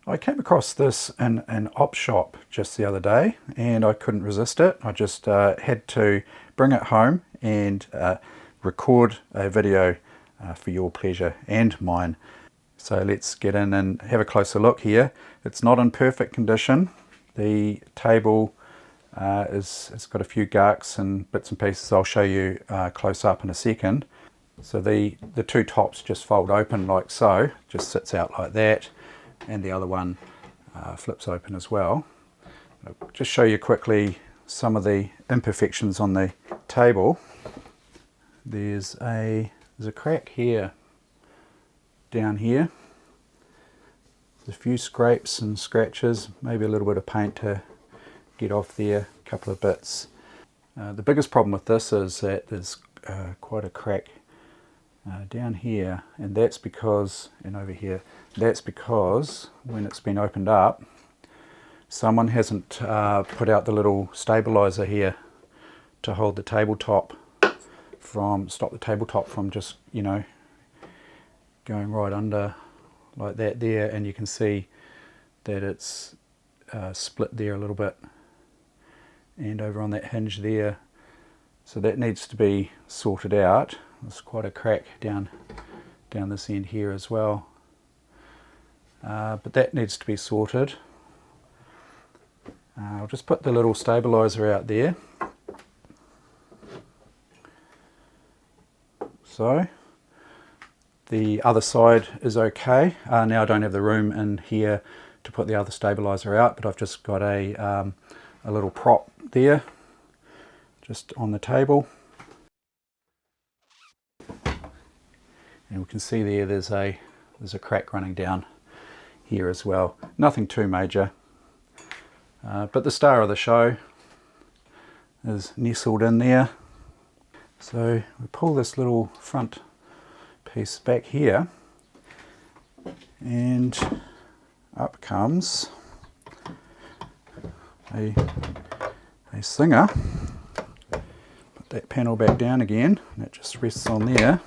I came across this in an op shop just the other day and I couldn't resist it. I just had to bring it home and record a video for your pleasure and mine. So let's get in and have a closer look here. It's not in perfect condition. The table it's got a few garks and bits and pieces. I'll show you close up in a second. So the two tops just fold open like so, just sits out like that, and the other one flips open as well. I'll just show you quickly some of the imperfections on the table. There's a crack here, down here. There's a few scrapes and scratches, maybe a little bit of paint to get off there, a couple of bits. The biggest problem with this is that there's quite a crack down here, and that's because, and over here, that's because when it's been opened up, someone hasn't put out the little stabilizer here to hold the tabletop from, stop the tabletop from just, you know, going right under like that there, and you can see that it's split there a little bit and over on that hinge there, so that needs to be sorted out. There's quite a crack down this end here as well, but that needs to be sorted. I'll just put the little stabilizer out there. So the other side is okay. Now I don't have the room in here to put the other stabilizer out, but I've just got a little prop there just on the table, and we can see there's a crack running down here as well. Nothing too major, but the star of the show is nestled in there. So we pull this little front piece back here, and up comes a singer. Put that panel back down again, and it just rests on there.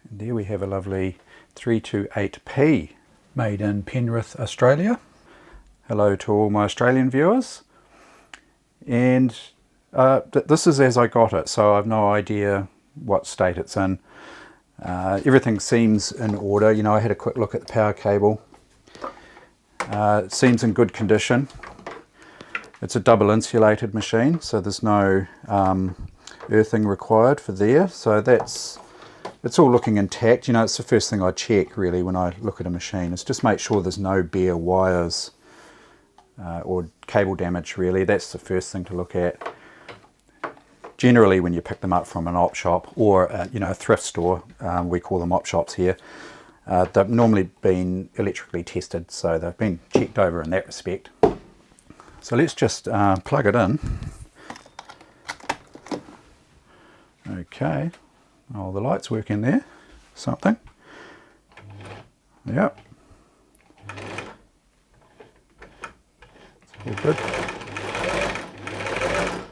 And there we have a lovely 328P made in Penrith, Australia. Hello to all my Australian viewers. And this is as I got it, so I've no idea what state it's in. Everything seems in order. You know, I had a quick look at the power cable. It seems in good condition. It's a double insulated machine, so there's no earthing required for there. So it's all looking intact. You know, it's the first thing I check really when I look at a machine. Is just make sure there's no bare wires or cable damage really. That's the first thing to look at. Generally, when you pick them up from an op shop or you know, a thrift store, we call them op shops here, they've normally been electrically tested, so they've been checked over in that respect. So let's just plug it in. Okay, oh, the lights work in there, something. Yep. All good.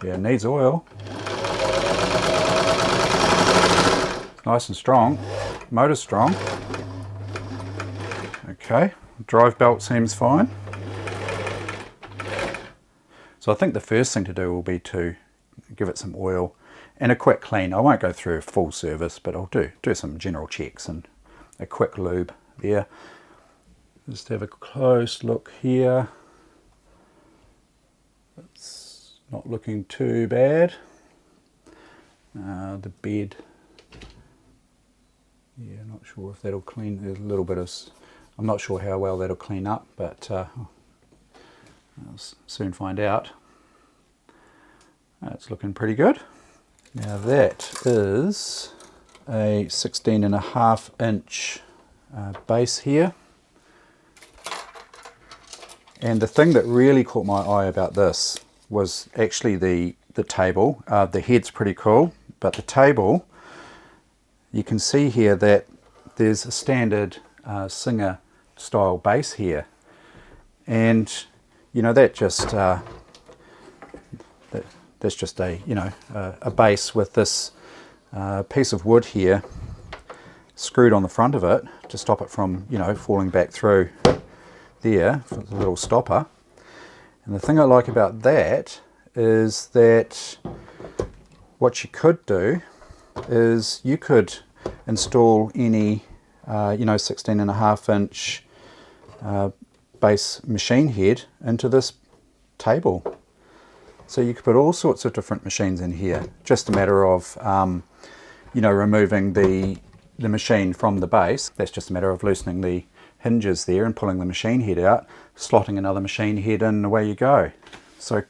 Yeah, it needs oil. Nice and strong. Motor's strong. Okay, drive belt seems fine. So I think the first thing to do will be to give it some oil and a quick clean. I won't go through a full service, but I'll do some general checks and a quick lube there. Just have a close look here. It's not looking too bad. The bed, yeah, not sure if that'll clean. There's a little bit of, I'm not sure how well that'll clean up, but I'll soon find out. It's looking pretty good. Now that is a 16.5 inch base here. And the thing that really caught my eye about this was actually the table. The head's pretty cool, but the table, you can see here that there's a standard Singer style base here, and you know, that just that's just a, you know, a base with this piece of wood here screwed on the front of it to stop it from, you know, falling back through there for the little stopper. And the thing I like about that is that what you could do is you could install any 16.5 inch base machine head into this table. So you could put all sorts of different machines in here. Just a matter of removing the machine from the base. That's just a matter of loosening the hinges there and pulling the machine head out, slotting another machine head in, and away you go. So I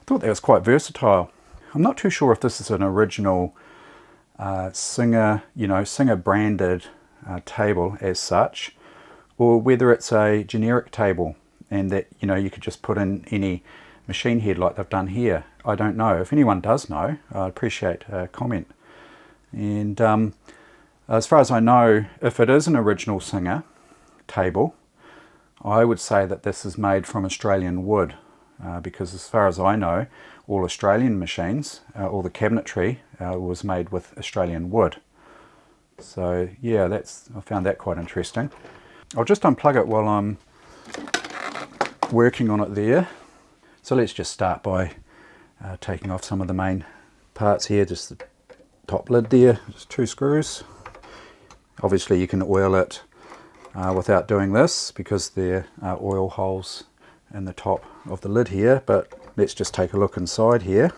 thought that was quite versatile. I'm not too sure if this is an original Singer branded table as such, or whether it's a generic table and that you could just put in any machine head like they've done here. I don't know. If anyone does know, I'd appreciate a comment. And as far as I know, if it is an original Singer table, I would say that this is made from Australian wood, because as far as I know, all Australian machines, all the cabinetry was made with Australian wood. So yeah, I found that quite interesting. I'll just unplug it while I'm working on it there. So let's just start by taking off some of the main parts here, just the top lid there, just 2 screws. Obviously you can oil it without doing this because there are oil holes in the top of the lid here, but let's just take a look inside here.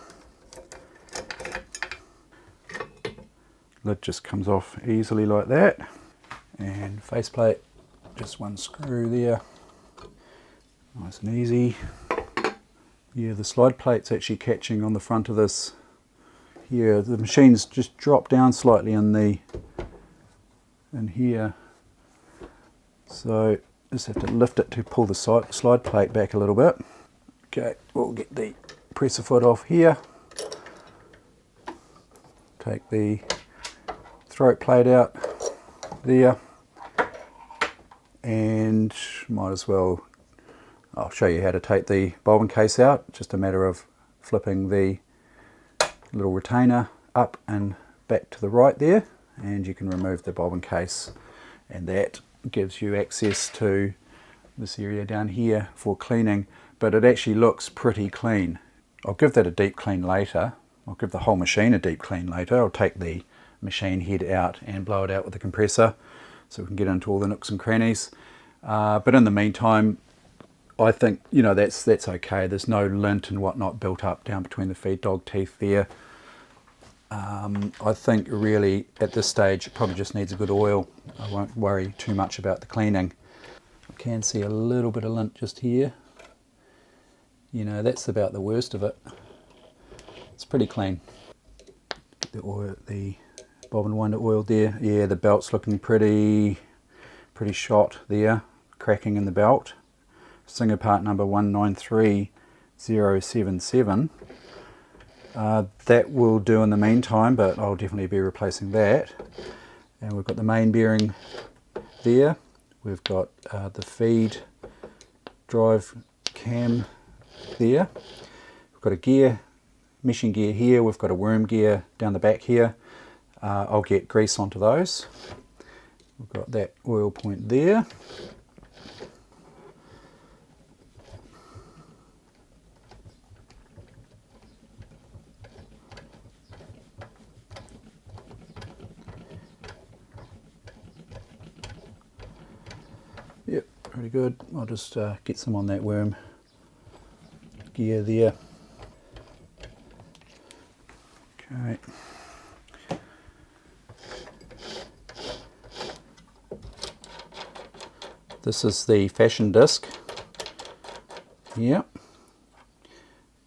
Lid just comes off easily like that, and faceplate, just 1 screw there, nice and easy. Yeah, the slide plate's actually catching on the front of this here. The machine's just dropped down slightly in here, so just have to lift it to pull the slide plate back a little bit. Okay, we'll get the presser foot off here, take the throat plate out there, and might as well, I'll show you how to take the bobbin case out. Just a matter of flipping the little retainer up and back to the right there, and you can remove the bobbin case, and that gives you access to this area down here for cleaning. But it actually looks pretty clean. I'll give that a deep clean later. I'll give the whole machine a deep clean later. I'll take the machine head out and blow it out with the compressor so we can get into all the nooks and crannies. But in the meantime, I think that's okay. There's no lint and whatnot built up down between the feed dog teeth there. I think really at this stage it probably just needs a good oil. I won't worry too much about the cleaning. I can see a little bit of lint just here. That's about the worst of it. It's pretty clean. The bobbin winder oiled there. Yeah, the belt's looking pretty shot there, cracking in the belt. Singer part number 193077. That will do in the meantime, but I'll definitely be replacing that. And we've got the main bearing there. We've got the feed drive cam there. We've got a gear, meshing gear here. We've got a worm gear down the back here. I'll get grease onto those. We've got that oil point there. Yep, pretty good. I'll just get some on that worm gear there. Okay. This is the fashion disc here,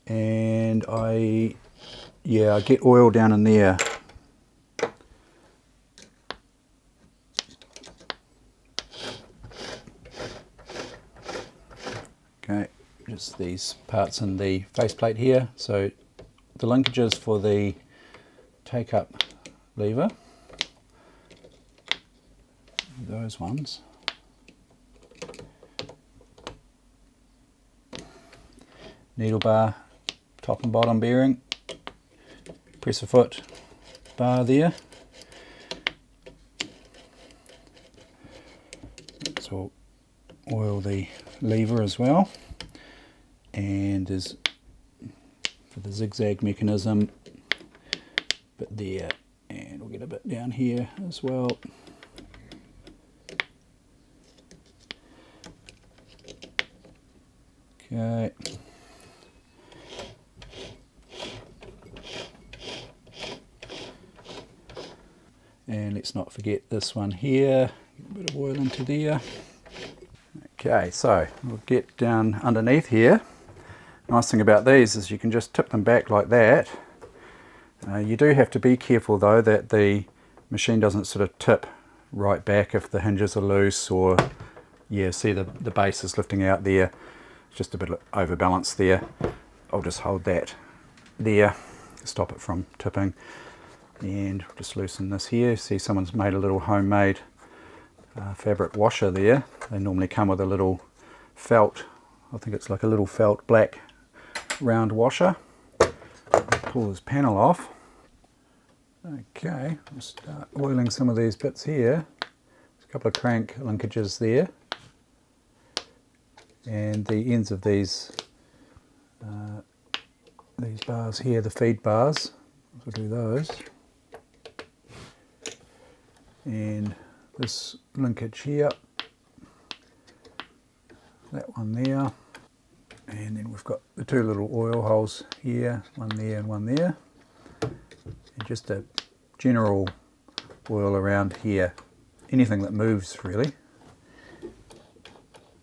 and I get oil down in there. Okay, just these parts in the faceplate here. So the linkages for the take-up lever, those ones. Needle bar, top and bottom bearing, presser foot bar there. It's all oil the lever as well, and there's for the zigzag mechanism, bit there, and we'll get a bit down here as well. Okay. And let's not forget this one here, get a bit of oil into there. Okay, so we'll get down underneath here. Nice thing about these is you can just tip them back like that. You do have to be careful though that the machine doesn't sort of tip right back if the hinges are loose, or yeah, see the base is lifting out there. It's just a bit overbalanced there. I'll just hold that there to stop it from tipping. And just loosen this here. See, someone's made a little homemade fabric washer there. They normally come with a little felt, I think it's like a little felt black round washer. Pull this panel off. Okay, I'll start oiling some of these bits here. There's a couple of crank linkages there. And the ends of these bars here, the feed bars, we'll do those. And this linkage here, that one there, and then we've got the two little oil holes here, one there and one there, and just a general oil around here, anything that moves really.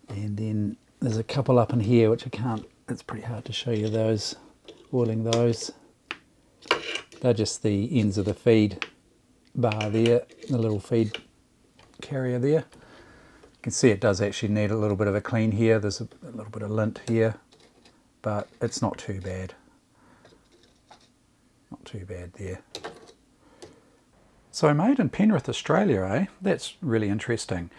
And then there's a couple up in here which I can't, it's pretty hard to show you those, oiling those. They're just the ends of the feed bar there, the little feed carrier there. You can see it does actually need a little bit of a clean here. There's a little bit of lint here, but it's not too bad. Not too bad there. So made in Penrith, Australia, eh? That's really interesting.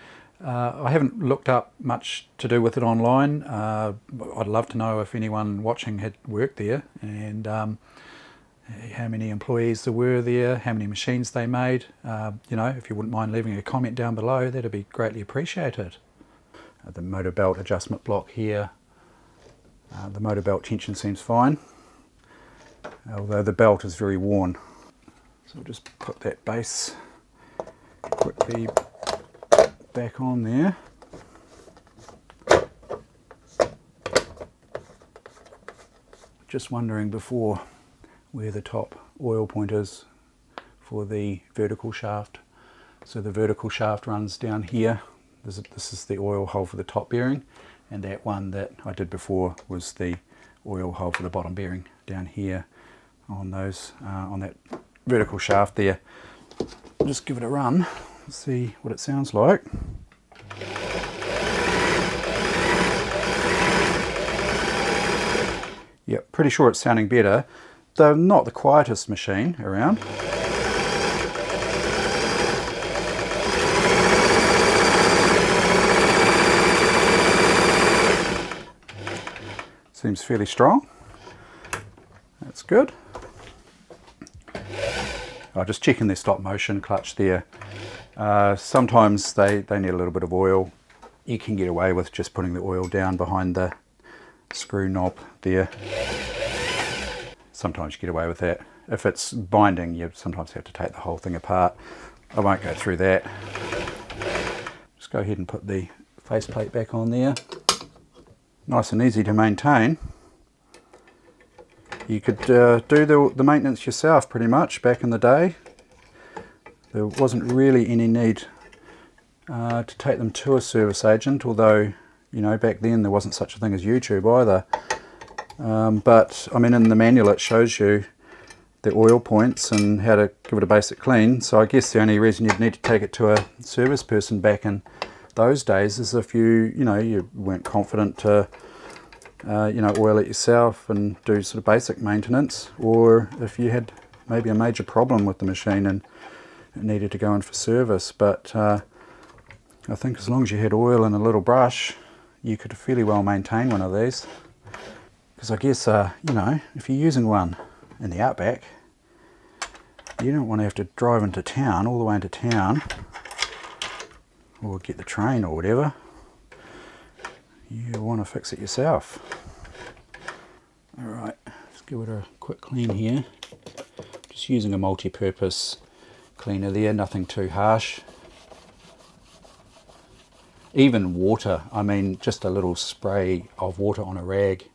I haven't looked up much to do with it online. I'd love to know if anyone watching had worked there, and how many employees there were there, how many machines they made. You know, if you wouldn't mind leaving a comment down below, that'd be greatly appreciated. The motor belt adjustment block here. The motor belt tension seems fine, although the belt is very worn. So I'll just put that base quickly back on there. Just wondering before where the top oil point is for the vertical shaft. So the vertical shaft runs down here. This is the oil hole for the top bearing, and that one that I did before was the oil hole for the bottom bearing down here on those on that vertical shaft there. I'll just give it a run, see what it sounds like. Yep, pretty sure it's sounding better. Though not the quietest machine around. Seems fairly strong. That's good. Just checking their stop motion clutch there. Sometimes they need a little bit of oil. You can get away with just putting the oil down behind the screw knob there. Sometimes you get away with that. If it's binding, you sometimes have to take the whole thing apart. I won't go through that. Just go ahead and put the faceplate back on there. Nice and easy to maintain. You could do the maintenance yourself pretty much back in the day. There wasn't really any need to take them to a service agent, although, you know, back then there wasn't such a thing as YouTube either. But I mean, in the manual it shows you the oil points and how to give it a basic clean. So I guess the only reason you'd need to take it to a service person back in those days is if you weren't confident to oil it yourself and do sort of basic maintenance, or if you had maybe a major problem with the machine and it needed to go in for service. But I think as long as you had oil and a little brush, you could fairly well maintain one of these. Because I guess, if you're using one in the outback, you don't want to have to drive into town, all the way into town, or get the train or whatever. you want to fix it yourself. Alright, let's give it a quick clean here. Just using a multi-purpose cleaner there, nothing too harsh. Even water, I mean just a little spray of water on a rag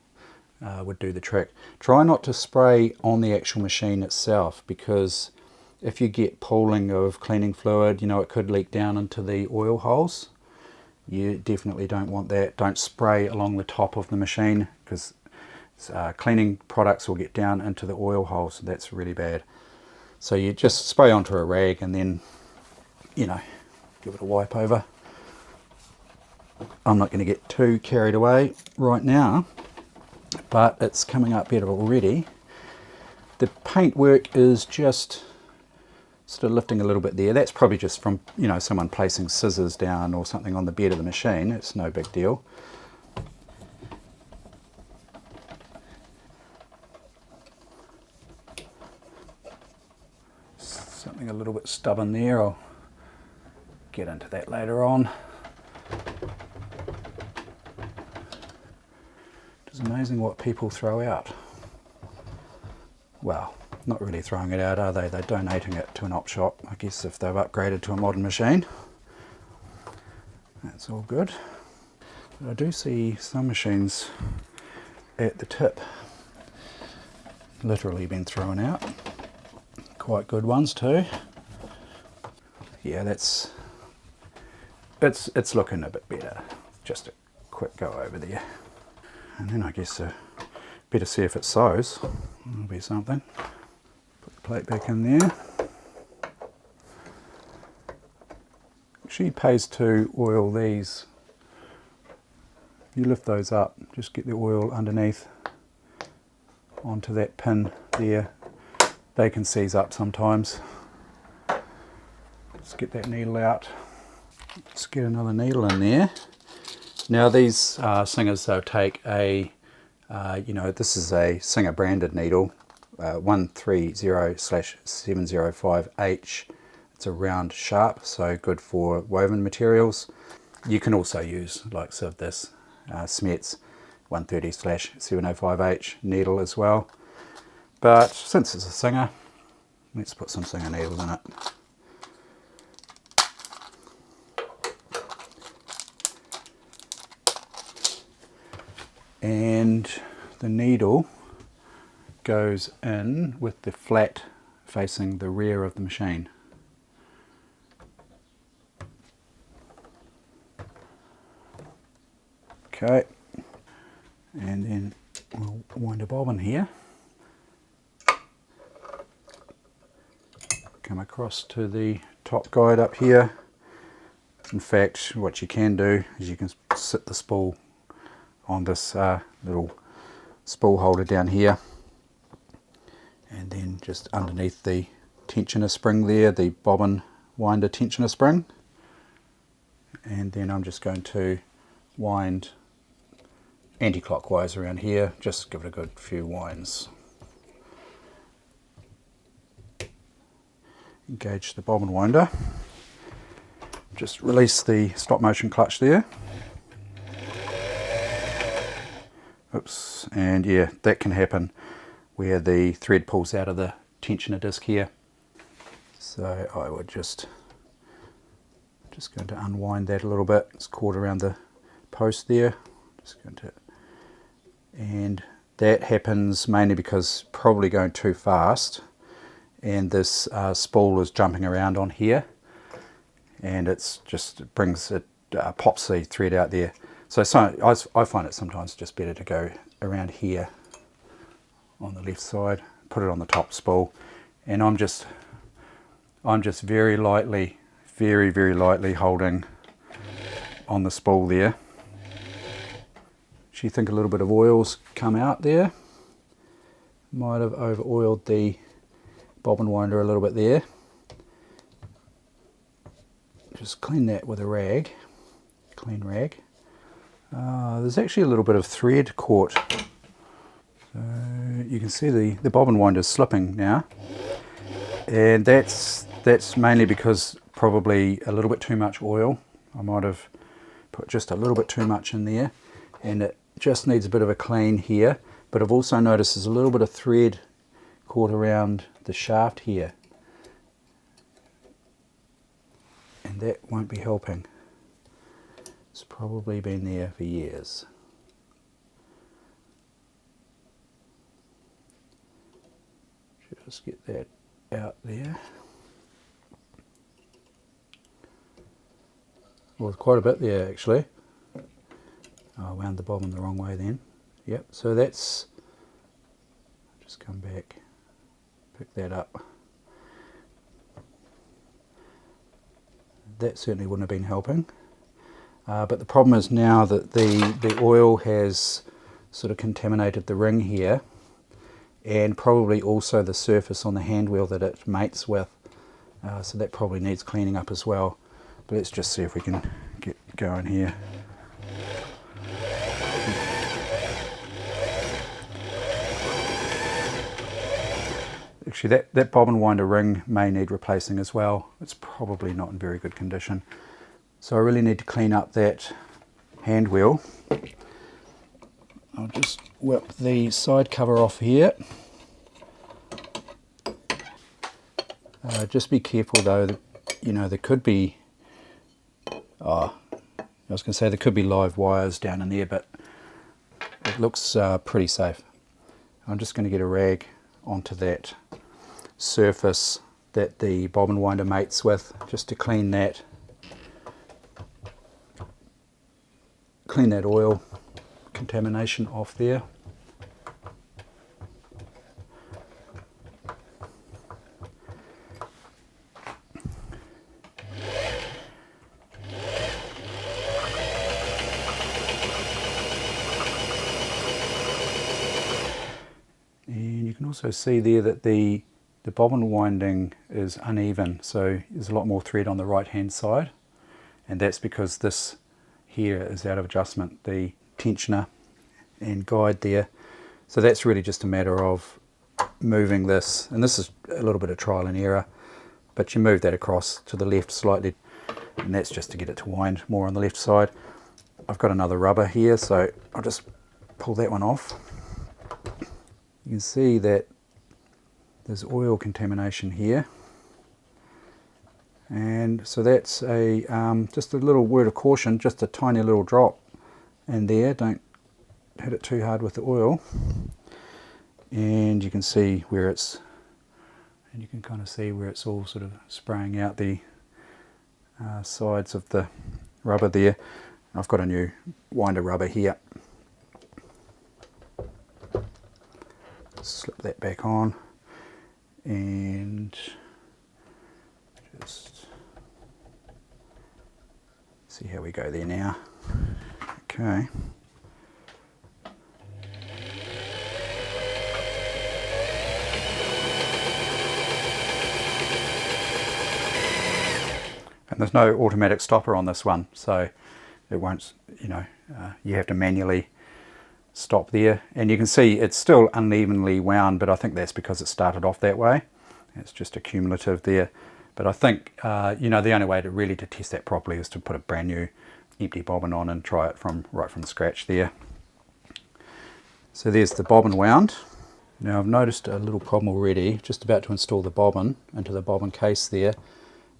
would do the trick. Try not to spray on the actual machine itself, because if you get pooling of cleaning fluid, you know, it could leak down into the oil holes. You definitely don't want that. Don't spray along the top of the machine, because cleaning products will get down into the oil holes. That's really bad. So you just spray onto a rag and then, you know, give it a wipe over. I'm not going to get too carried away right now, but it's coming up better already. The paint work is just sort of lifting a little bit there. That's probably just from, you know, someone placing scissors down or something on the bed of the machine. It's no big deal. Something a little bit stubborn there. I'll get into that later on. It's amazing what people throw out. Well, not really throwing it out, are they? They're donating it to an op shop, I guess, if they've upgraded to a modern machine. That's all good. But I do see some machines at the tip literally been thrown out. Quite good ones too. Yeah, it's looking a bit better. Just a quick go over there. And then I guess better see if it sews. That'll be something. Put the plate back in there. She pays to oil these. You lift those up, just get the oil underneath onto that pin there. They can seize up sometimes. Let's get that needle out. Let's get another needle in there. Now these Singers, they'll take a, you know, this is a Singer branded needle, 130/705H. It's a round sharp, so good for woven materials. You can also use likes of this Smets 130/705H needle as well. But since it's a Singer, let's put some Singer needles in it. And the needle goes in with the flat facing the rear of the machine. Okay, and then we'll wind a bobbin here. Come across to the top guide up here. In fact, what you can do is you can sit the spool on this little spool holder down here, and then just underneath the tensioner spring there, the bobbin winder tensioner spring, and then I'm just going to wind anti-clockwise around here, just give it a good few winds. Engage the bobbin winder, just release the stop motion clutch there. Oops, and yeah, that can happen where the thread pulls out of the tensioner disc here. So I would just going to unwind that a little bit. It's caught around the post there. Just going to, and that happens mainly because probably going too fast, and this spool is jumping around on here, and it's just pops the thread out there. So I find it sometimes just better to go around here on the left side, put it on the top spool, and I'm just very lightly, very lightly holding on the spool there. You think a little bit of oil's come out there. Might have over oiled the bobbin winder a little bit there. Just clean that with a rag, clean rag. There's actually a little bit of thread caught. So you can see the bobbin winder is slipping now, and that's mainly because probably a little bit too much oil. I might have put just a little bit too much in there, and it just needs a bit of a clean here. But I've also noticed there's a little bit of thread caught around the shaft here, and that won't be helping. It's probably been there for years. Just get that out there. Well, quite a bit there actually. Oh, I wound the bobbin the wrong way then. Yep, so that's, just come back, pick that up. That certainly wouldn't have been helping. But the problem is now that the oil has sort of contaminated the ring here, and probably also the surface on the hand wheel that it mates with. So that probably needs cleaning up as well. But let's just see if we can get going here. Actually, that bobbin winder ring may need replacing as well. It's probably not in very good condition. So I really need to clean up that hand wheel. I'll just whip the side cover off here. Just be careful though, that, you know, there could be, I was going to say there could be live wires down in there, but it looks pretty safe. I'm just going to get a rag onto that surface that the bobbin winder mates with, just to clean that oil contamination off there. And you can also see there that the bobbin winding is uneven, so there's a lot more thread on the right hand side, and that's because this here is out of adjustment, the tensioner and guide there. So that's really just a matter of moving this, and this is a little bit of trial and error, but you move that across to the left slightly, and that's just to get it to wind more on the left side. I've got another rubber here, so I'll just pull that one off. You can see that there's oil contamination here, and so that's a just a little word of caution, just a tiny little drop in there. Don't hit it too hard with the oil. And you can see where it's, and you can kind of see where it's all sort of spraying out the sides of the rubber there. I've got a new winder rubber here. Slip that back on and just see how we go there now. Okay. And there's no automatic stopper on this one, so it won't, you know, you have to manually stop there. And you can see it's still unevenly wound, but I think that's because it started off that way. It's just accumulative there. But I think, you know, the only way to really test that properly is to put a brand new empty bobbin on and try it right from scratch there. So there's the bobbin wound. Now I've noticed a little problem already, just about to install the bobbin into the bobbin case there.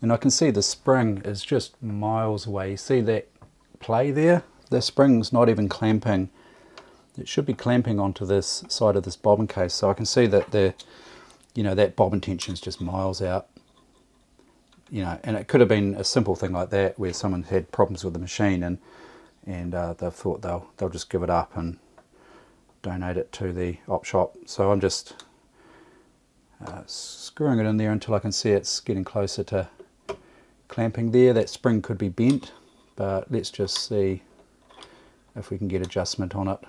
And I can see the spring is just miles away. You see that play there? The spring's not even clamping. It should be clamping onto this side of this bobbin case. So I can see that you know, that bobbin tension is just miles out. You know, and it could have been a simple thing like that where someone had problems with the machine and they've thought they'll just give it up and donate it to the op shop. So I'm just screwing it in there until I can see it's getting closer to clamping there. That spring could be bent, but let's just see if we can get adjustment on it.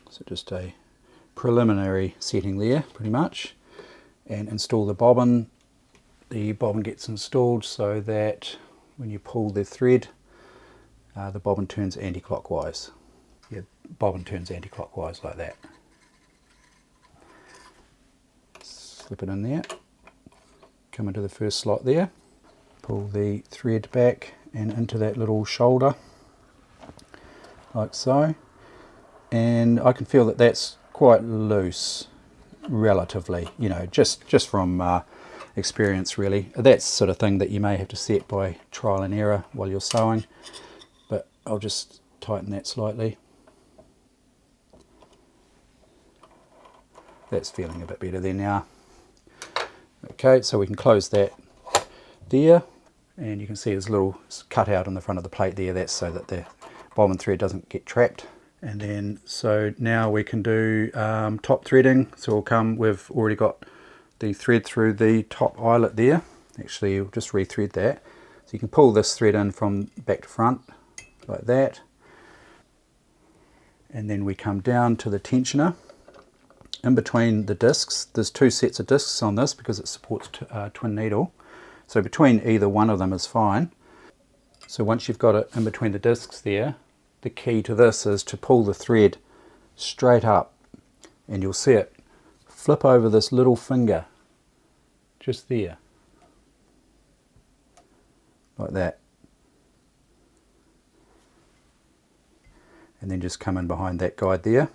So just a preliminary setting there pretty much, and install the bobbin. The bobbin gets installed so that when you pull the thread, the bobbin turns anti-clockwise. Yeah, bobbin turns anti-clockwise like that. Slip it in there, come into the first slot there, pull the thread back and into that little shoulder, like so. And I can feel that that's quite loose, relatively, you know, just from experience really. That's the sort of thing that you may have to set by trial and error while you're sewing, but I'll just tighten that slightly. That's feeling a bit better there now. Okay, so we can close that there, and you can see there's a little cutout on the front of the plate there. That's so that the bobbin thread doesn't get trapped. And then so now we can do top threading. So we've already got the thread through the top eyelet there. Actually, we'll just rethread that. So you can pull this thread in from back to front like that, and then we come down to the tensioner. In between the discs, there's two sets of discs on this because it supports twin needle. So between either one of them is fine. So once you've got it in between the discs there, the key to this is to pull the thread straight up, and you'll see it flip over this little finger just there, like that. And then just come in behind that guide there.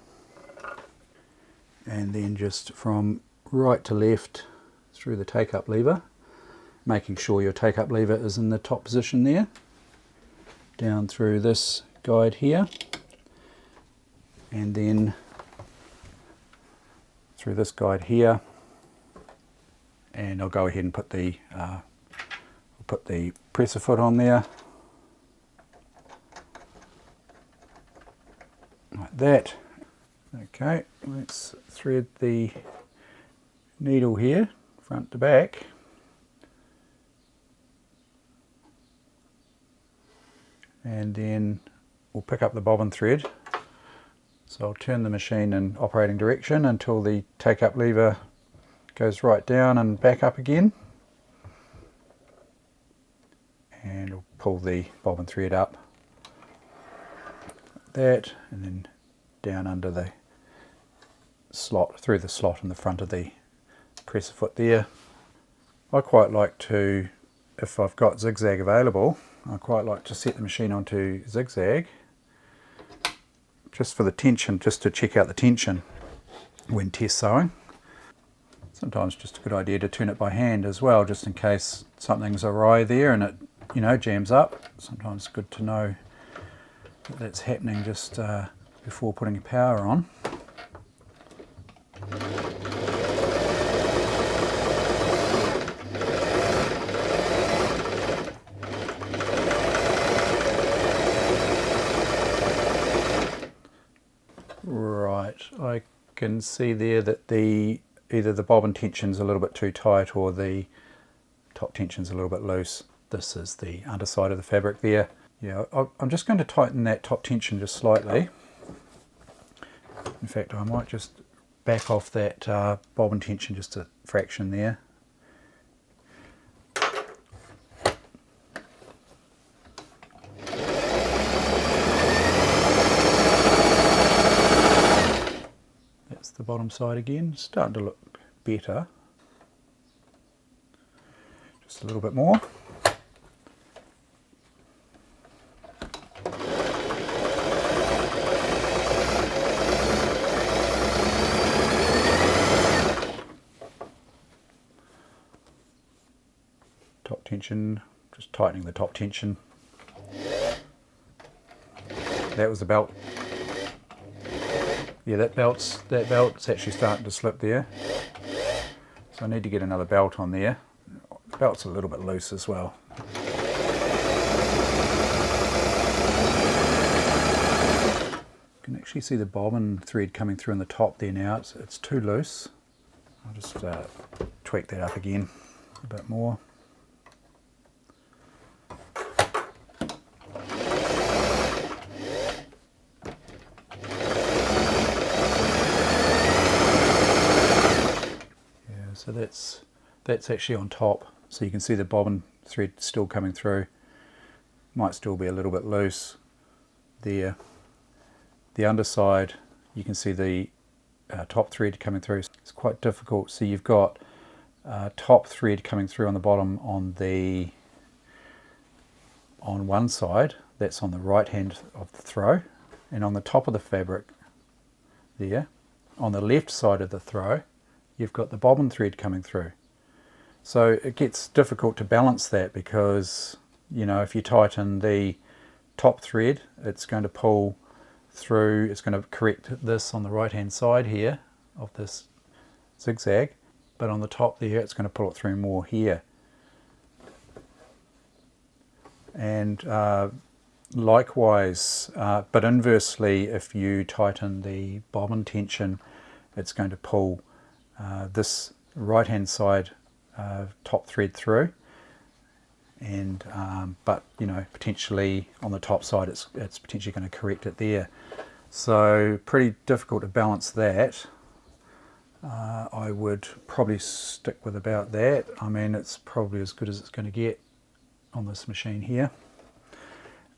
And then just from right to left through the take-up lever, making sure your take-up lever is in the top position there, down through this guide here, and then through this guide here, and I'll go ahead and put the presser foot on there, like that. Okay, let's thread the needle here, front to back. And then we'll pick up the bobbin thread. So I'll turn the machine in operating direction until the take-up lever goes right down and back up again. And we'll pull the bobbin thread up, like that, and then down under the slot, through the slot in the front of the presser foot there. I quite like to, if I've got zigzag available, I quite like to set the machine onto zigzag just for the tension, just to check out the tension when test sewing. Sometimes just a good idea to turn it by hand as well, just in case something's awry there and it, you know, jams up. Sometimes good to know that that's happening just before putting power on. Right, I can see there that either the bobbin tension's a little bit too tight or the top tension's a little bit loose. This is the underside of the fabric there. Yeah, I'm just going to tighten that top tension just slightly. In fact, I might just back off that bobbin tension just a fraction there. That's the bottom side again, starting to look better. Just a little bit more. Top tension, just tightening the top tension. That was the belt. Yeah, that belt's actually starting to slip there. So I need to get another belt on there. The belt's a little bit loose as well. You can actually see the bobbin thread coming through in the top there now. It's too loose. I'll just tweak that up again a bit more. So that's actually on top, so you can see the bobbin thread still coming through. Might still be a little bit loose there. The underside, you can see the top thread coming through. It's quite difficult. So you've got top thread coming through on the bottom on the on one side, that's on the right hand of the throw, and on the top of the fabric there, on the left side of the throw, you've got the bobbin thread coming through. So it gets difficult to balance that because, you know, if you tighten the top thread, it's going to pull through, it's going to correct this on the right hand side here of this zigzag, but on the top there it's going to pull it through more here. And likewise, but inversely, if you tighten the bobbin tension, it's going to pull this right hand side top thread through, and but you know, potentially on the top side it's potentially going to correct it there. So pretty difficult to balance that. I would probably stick with about that. I mean, it's probably as good as it's going to get on this machine here.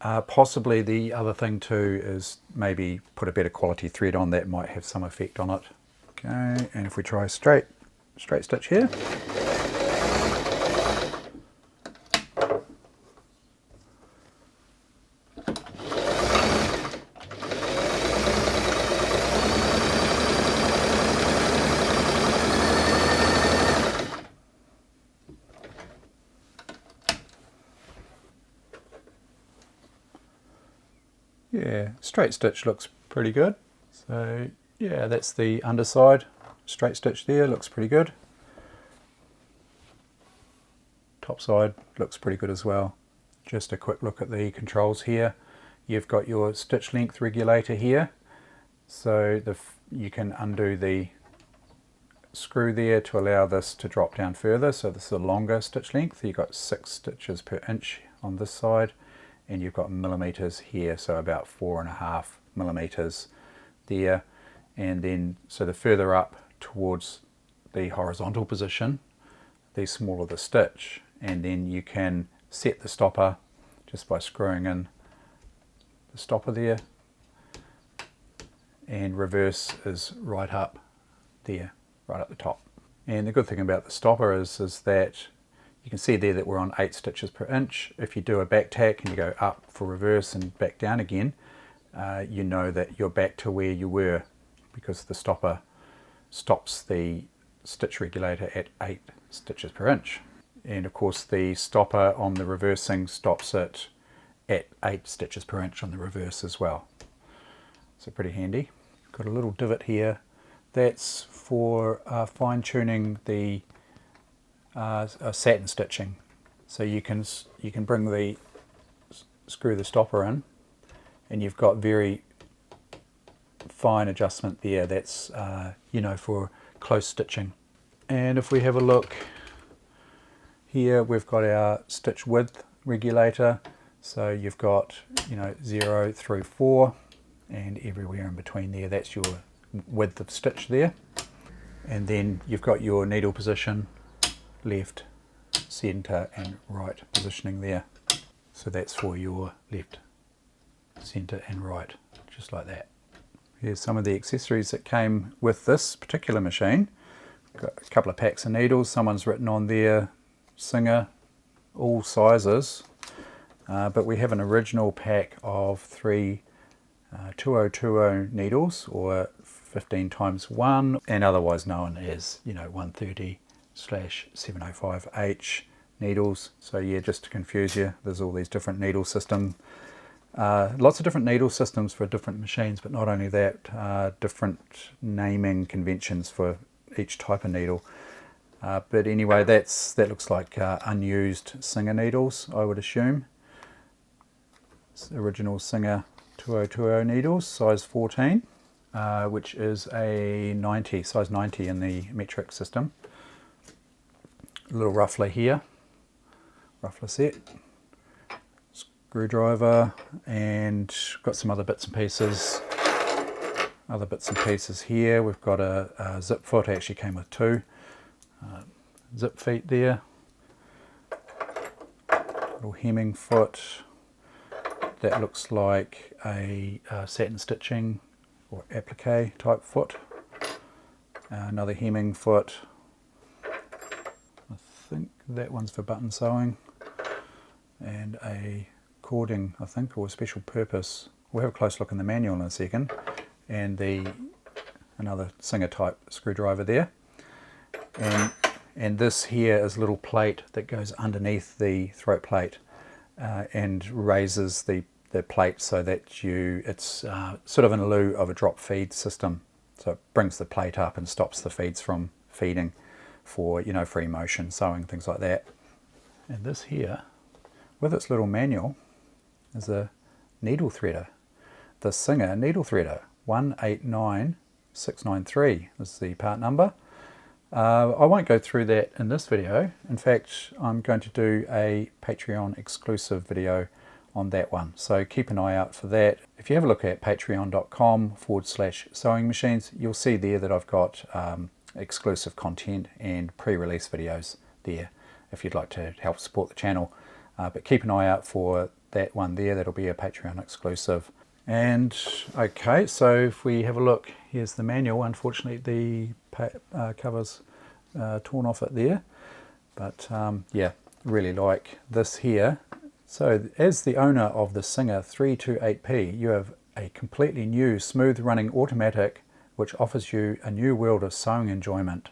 Possibly the other thing too is maybe put a better quality thread on. That might have some effect on it. Okay, and if we try straight stitch here. Yeah, straight stitch looks pretty good. So yeah, that's the underside. Straight stitch there looks pretty good. Top side looks pretty good as well. Just a quick look at the controls here. You've got your stitch length regulator here. So you can undo the screw there to allow this to drop down further. So this is a longer stitch length. You've got 6 stitches per inch on this side, and you've got millimeters here, so about 4.5 millimeters there. And then so the further up towards the horizontal position, the smaller the stitch. And then you can set the stopper just by screwing in the stopper there, and reverse is right up there, right up the top. And the good thing about the stopper is that you can see there that we're on 8 stitches per inch. If you do a back tack and you go up for reverse and back down again, you know that you're back to where you were, because the stopper stops the stitch regulator at 8 stitches per inch. And of course the stopper on the reversing stops it at 8 stitches per inch on the reverse as well. So pretty handy. Got a little divot here. That's for fine-tuning the satin stitching. So you can screw the stopper in, and you've got very fine adjustment there. That's you know, for close stitching. And if we have a look here, we've got our stitch width regulator. So you've got, you know, 0 through 4, and everywhere in between there, that's your width of stitch there. And then you've got your needle position, left, center and right positioning there. So that's for your left, center and right, just like that. Here's some of the accessories that came with this particular machine. Got a couple of packs of needles. Someone's written on there, Singer, all sizes. But we have an original pack of 3 2020 needles, or 15 times 1, and otherwise known as, you know, 130/705H needles. So yeah, just to confuse you, there's all these different needle systems. Lots of different needle systems for different machines, but not only that, different naming conventions for each type of needle. But anyway, that looks like unused Singer needles, I would assume. It's original Singer 2020 needles, size 14, which is a 90, size 90 in the metric system. A little ruffler here, ruffler set, screwdriver, and got some other bits and pieces. Other bits and pieces here. We've got a zip foot. Actually came with 2 zip feet there. Little hemming foot. That looks like a satin stitching or applique type foot. Another hemming foot. I think that one's for button sewing. And a cording, I think, or special purpose. We'll have a close look in the manual in a second. And another Singer type screwdriver there. And this here is a little plate that goes underneath the throat plate and raises the plate so that it's sort of in lieu of a drop feed system. So it brings the plate up and stops the feeds from feeding for, you know, free motion, sewing, things like that. And this here, with its little manual, is a needle threader. The Singer needle threader, 189693 is the part number. I won't go through that in this video. In fact, I'm going to do a Patreon exclusive video on that one. So keep an eye out for that. If you have a look at patreon.com/sewing machines, you'll see there that I've got exclusive content and pre-release videos there if you'd like to help support the channel. But keep an eye out for that one there. That'll be a Patreon exclusive. And okay, so if we have a look, here's the manual. Unfortunately, the cover's torn off it there. But yeah, really like this here. So as the owner of the Singer 328P, you have a completely new, smooth running automatic which offers you a new world of sewing enjoyment.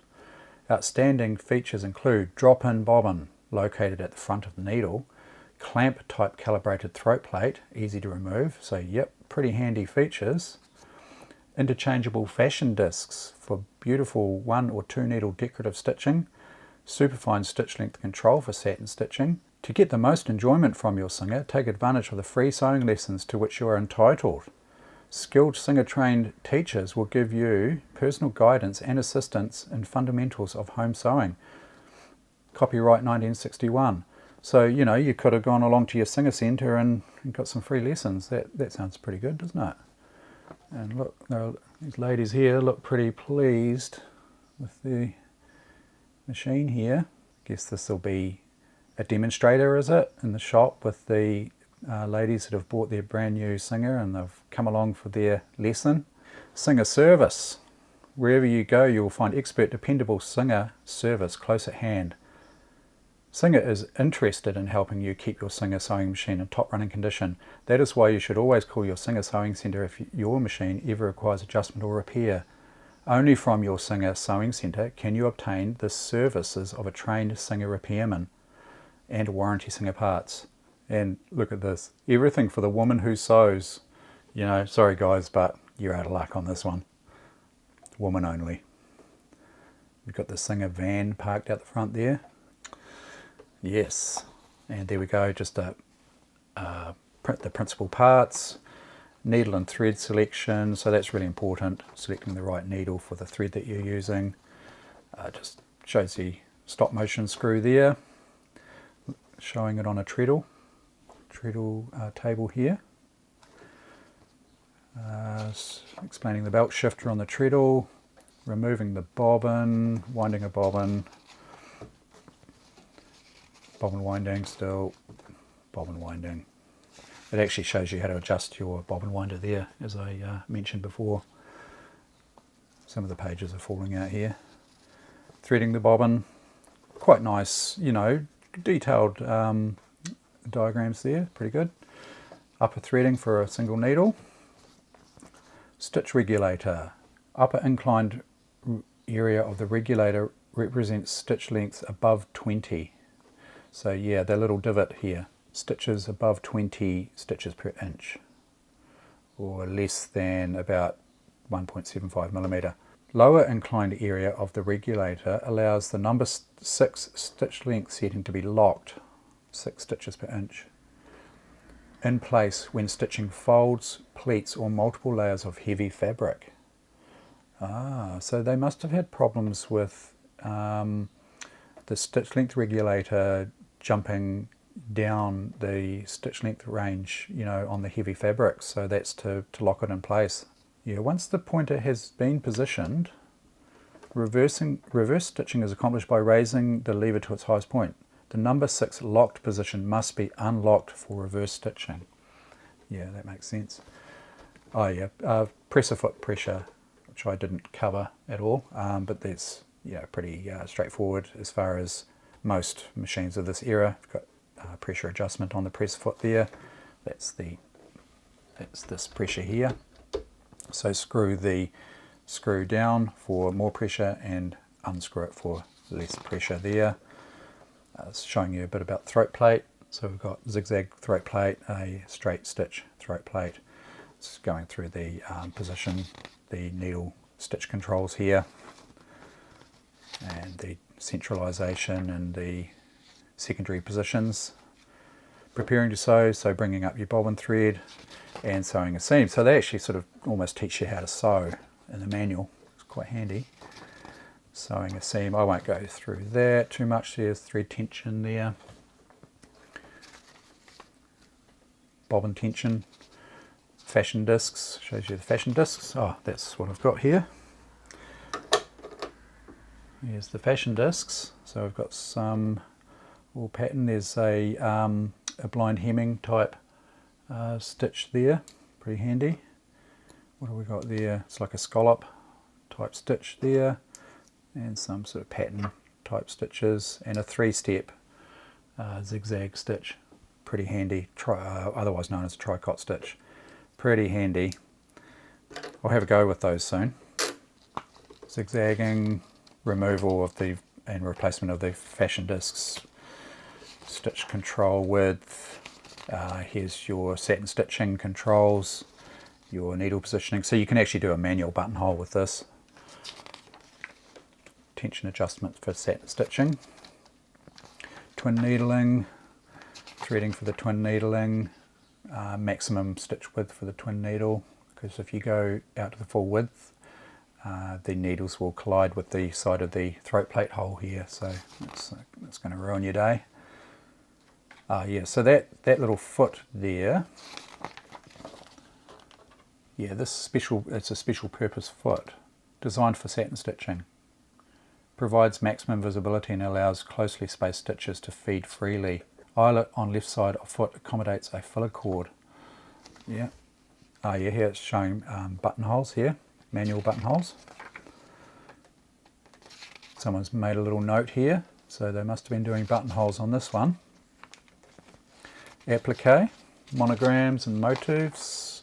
Outstanding features include drop-in bobbin located at the front of the needle, clamp type calibrated throat plate, easy to remove, so yep, pretty handy features. Interchangeable fashion discs for beautiful 1 or 2 needle decorative stitching, superfine stitch length control for satin stitching. To get the most enjoyment from your Singer, take advantage of the free sewing lessons to which you are entitled. Skilled Singer trained teachers will give you personal guidance and assistance in fundamentals of home sewing. Copyright 1961. So, you know, you could have gone along to your Singer centre and got some free lessons. That sounds pretty good, doesn't it? And look, these ladies here look pretty pleased with the machine here. I guess this will be a demonstrator, is it, in the shop with the ladies that have bought their brand new Singer and they've come along for their lesson. Singer service. Wherever you go, you'll find expert, dependable Singer service close at hand. Singer is interested in helping you keep your Singer sewing machine in top running condition. That is why you should always call your Singer sewing centre if your machine ever requires adjustment or repair. Only from your Singer sewing centre can you obtain the services of a trained Singer repairman and warranty Singer parts. And look at this, everything for the woman who sews. You know, sorry guys, but you're out of luck on this one. Woman only. We've got the Singer van parked out the front there. Yes, and there we go, just the principal parts, needle and thread selection, so that's really important, selecting the right needle for the thread that you're using. Just shows the stop motion screw there, showing it on a treadle table here. Explaining the belt shifter on the treadle, removing the bobbin, winding a bobbin, bobbin winding still, bobbin winding. It actually shows you how to adjust your bobbin winder there, as I mentioned before. Some of the pages are falling out here. Threading the bobbin, quite nice, you know, detailed diagrams there, pretty good. Upper threading for a single needle. Stitch regulator, upper inclined area of the regulator represents stitch lengths above 20. So yeah, that little divot here, stitches above 20 stitches per inch, or less than about 1.75 millimeter. Lower inclined area of the regulator allows the number 6 stitch length setting to be locked, 6 stitches per inch, in place when stitching folds, pleats or multiple layers of heavy fabric. So they must have had problems with the stitch length regulator jumping down the stitch length range, you know, on the heavy fabrics. So that's to lock it in place. Yeah, once the pointer has been positioned, reverse stitching is accomplished by raising the lever to its highest point. The number 6 locked position must be unlocked for reverse stitching. Yeah, that makes sense. Oh yeah, presser foot pressure, which I didn't cover at all, but that's, yeah, pretty straightforward as far as most machines of this era. You've got pressure adjustment on the press foot there. that's this pressure here. So screw the screw down for more pressure and unscrew it for less pressure there. It's showing you a bit about throat plate. So we've got zigzag throat plate, a straight stitch throat plate. It's going through the position, the needle stitch controls here, and the centralisation and the secondary positions. Preparing to sew, so bringing up your bobbin thread and sewing a seam. So they actually sort of almost teach you how to sew in the manual. It's quite handy. Sewing a seam, I won't go through that too much. There's thread tension there. Bobbin tension. Fashion discs, shows you the fashion discs. Oh, that's what I've got here. Here's the fashion discs. So we've got some wool pattern. There's a blind hemming type stitch there, pretty handy. What have we got there? It's like a scallop type stitch there, and some sort of pattern type stitches, and a 3-step zigzag stitch, pretty handy, otherwise known as a tricot stitch. Pretty handy. I'll have a go with those soon. Zigzagging, removal of the and replacement of the fashion discs, stitch control width. Here's your satin stitching controls, your needle positioning. So you can actually do a manual buttonhole with this. Tension adjustment for satin stitching. Twin needling, threading for the twin needling. Maximum stitch width for the twin needle, because if you go out to the full width, the needles will collide with the side of the throat plate hole here, so it's going to ruin your day. Yeah, so that little foot there, yeah, it's a special purpose foot designed for satin stitching. Provides maximum visibility and allows closely spaced stitches to feed freely. Eyelet on left side of foot accommodates a filler cord. Yeah. Yeah, here it's showing buttonholes here, manual buttonholes. Someone's made a little note here, so they must have been doing buttonholes on this one. Applique, monograms and motifs.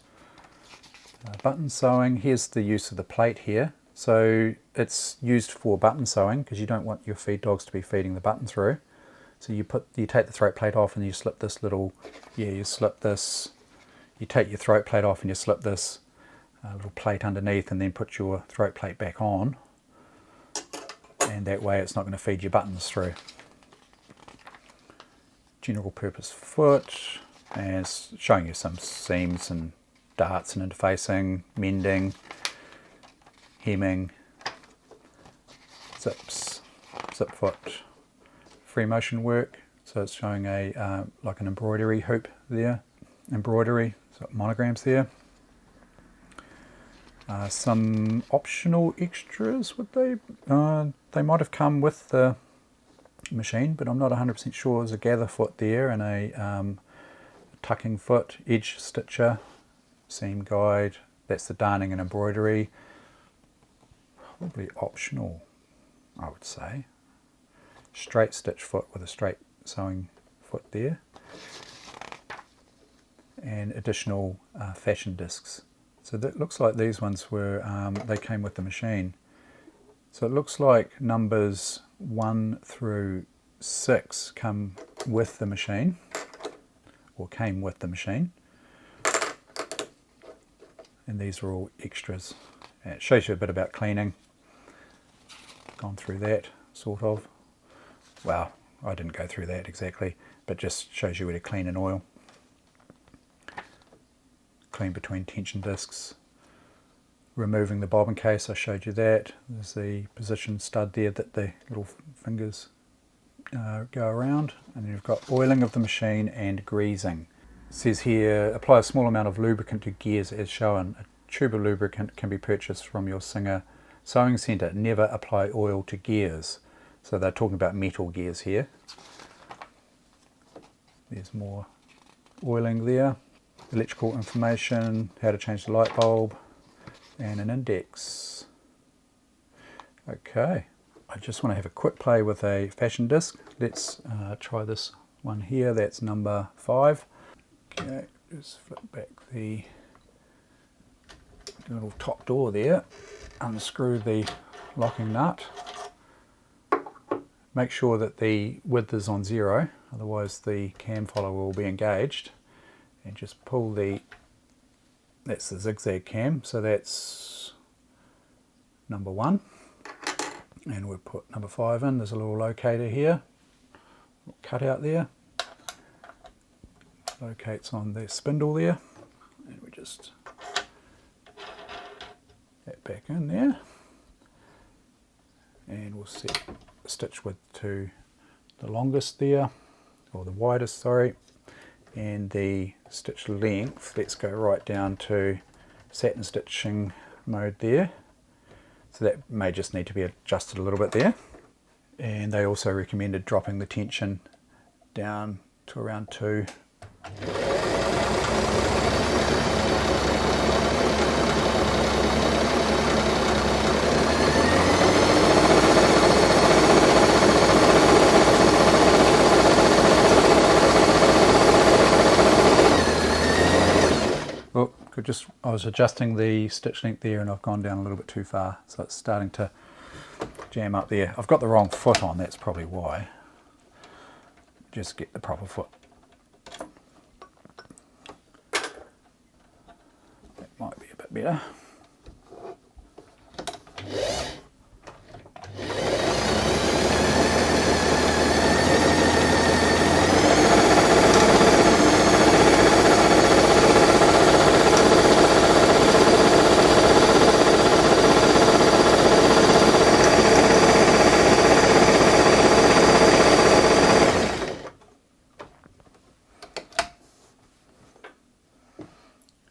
Button sewing, here's the use of the plate here. So it's used for button sewing because you don't want your feed dogs to be feeding the button through. So you take the throat plate off and you slip this little, you take your throat plate off and you slip this little plate underneath and then put your throat plate back on. And that way it's not going to feed your buttons through. General purpose foot, and it's showing you some seams and darts and interfacing, mending, hemming, zips, zip foot. Free motion work, so it's showing a like an embroidery hoop there, embroidery, so monograms there. Some optional extras, would they? They might have come with the machine, but I'm not 100% sure. There's a gather foot there and a tucking foot, edge stitcher, seam guide. That's the darning and embroidery. Probably optional, I would say. Straight stitch foot with a straight sewing foot there, and additional fashion discs. So that looks like these ones were, they came with the machine. So it looks like numbers 1 through 6 come with the machine, or came with the machine, and these are all extras. And it shows you a bit about cleaning. Gone through that, sort of. Well, I didn't go through that exactly, but just shows you where to clean and oil. Clean between tension discs. Removing the bobbin case, I showed you that. There's the position stud there that the little fingers go around. And then you've got oiling of the machine and greasing. It says here, apply a small amount of lubricant to gears as shown. A tube of lubricant can be purchased from your Singer sewing centre. Never apply oil to gears. So they're talking about metal gears here. There's more oiling there. Electrical information, how to change the light bulb, and an index. Okay, I just want to have a quick play with a fashion disc. Let's try this one here. That's number 5. Okay, just flip back the little top door there, unscrew the locking nut. Make sure that the width is on 0, otherwise the cam follower will be engaged. And just pull that's the zigzag cam, so that's number 1. And we'll put number 5 in. There's a little locator here, cut out there. Locates on the spindle there. And we just that back in there. And we'll set the stitch width to the longest there, or the widest, sorry. And the stitch length, let's go right down to satin stitching mode there. So that may just need to be adjusted a little bit there. And they also recommended dropping the tension down to around 2. I was adjusting the stitch length there and I've gone down a little bit too far, so it's starting to jam up there. I've got the wrong foot on, that's probably why. Just get the proper foot. That might be a bit better.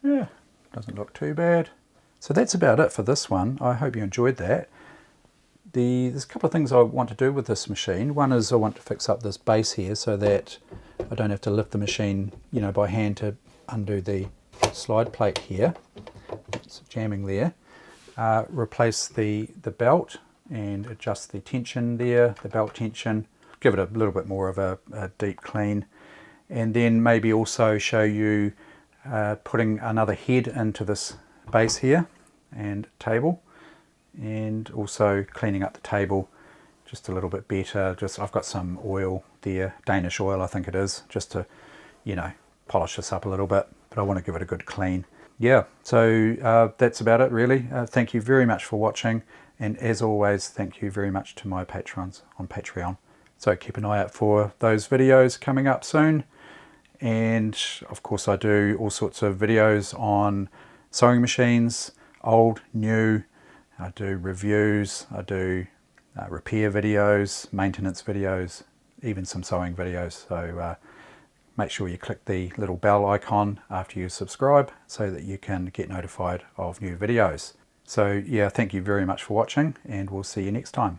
Yeah, doesn't look too bad. So that's about it for this one. I hope you enjoyed that. There's a couple of things I want to do with this machine. One is I want to fix up this base here so that I don't have to lift the machine, you know, by hand to undo the slide plate here. It's jamming there. Replace the belt and adjust the tension there, the belt tension. Give it a little bit more of a deep clean. And then maybe also show you putting another head into this base here and table, and also cleaning up the table just a little bit better. I've got some oil there, Danish oil I think it is, just to, you know, polish this up a little bit, but I want to give it a good clean. Yeah, so that's about it really. Thank you very much for watching, and as always, thank you very much to my patrons on Patreon. So keep an eye out for those videos coming up soon. And of course I do all sorts of videos on sewing machines, old, new. I do reviews, I do repair videos, maintenance videos, even some sewing videos. So make sure you click the little bell icon after you subscribe so that you can get notified of new videos. So yeah, thank you very much for watching, and we'll see you next time.